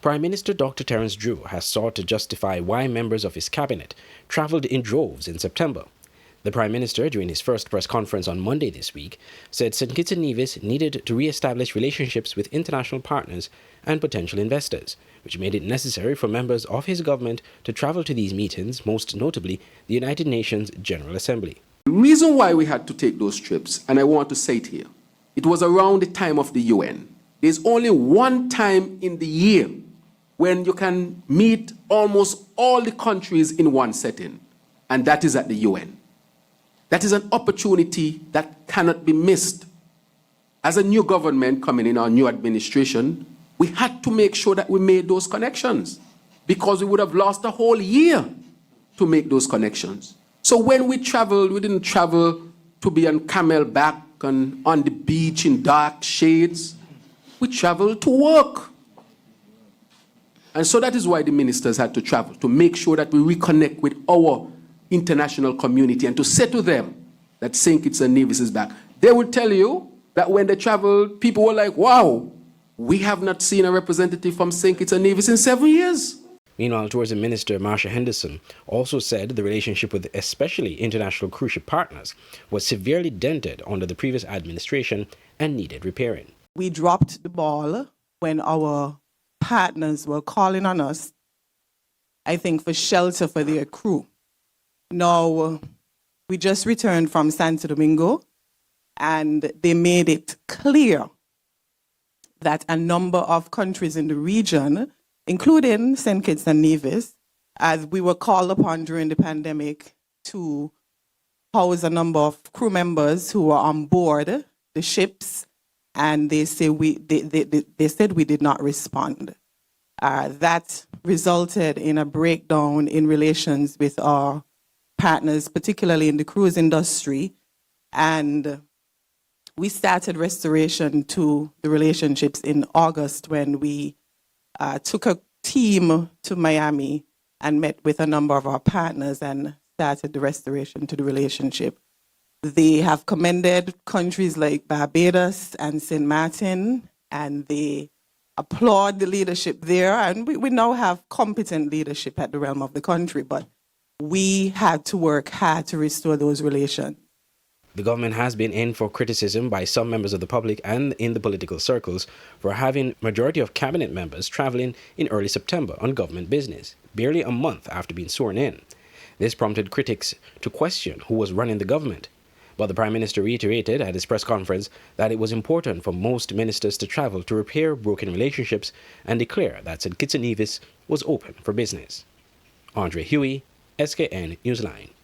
Prime Minister Dr. Terence Drew has sought to justify why members of his cabinet travelled in droves in September. The Prime Minister, during his first press conference on Monday this week, said St. Kitts and Nevis needed to re-establish relationships with international partners and potential investors, which made it necessary for members of his government to travel to these meetings, most notably the United Nations General Assembly. The reason why we had to take those trips, and I want to say it here, it was around the time of the UN. There's only one time in the year when you can meet almost all the countries in one setting, and that is at the UN. That is an opportunity that cannot be missed. As a new government coming in, our new administration, we had to make sure that we made those connections because we would have lost a whole year to make those connections. So when we traveled, we didn't travel to be on camelback and on the beach in dark shades. We traveled to work. And so that is why the ministers had to travel, to make sure that we reconnect with our international community and to say to them that St. Kitts and Nevis is back. They will tell you that when they traveled, people were like, wow, we have not seen a representative from St. Kitts and Nevis in 7 years. Meanwhile, Tourism Minister Marsha Henderson also said the relationship with especially international cruise ship partners was severely dented under the previous administration and needed repairing. We dropped the ball when our partners were calling on us, I think, for shelter for their crew. Now, we just returned from Santo Domingo, and they made it clear that a number of countries in the region, including St. Kitts and Nevis, as we were called upon during the pandemic to house a number of crew members who were on board the ships, and they said we did not respond. That resulted in a breakdown in relations with our partners, particularly in the cruise industry, and we started restoration to the relationships in August when we took a team to Miami and met with a number of our partners and started the restoration to the relationship. They have commended countries like Barbados and St. Martin, and they applaud the leadership there. And we now have competent leadership at the realm of the country, but we had to work hard to restore those relations. The government has been in for criticism by some members of the public and in the political circles for having majority of cabinet members traveling in early September on government business, barely a month after being sworn in. This prompted critics to question who was running the government. But the Prime Minister reiterated at his press conference that it was important for most ministers to travel to repair broken relationships and declare that St. Kitts and Nevis was open for business. Andre Huey, SKN Newsline.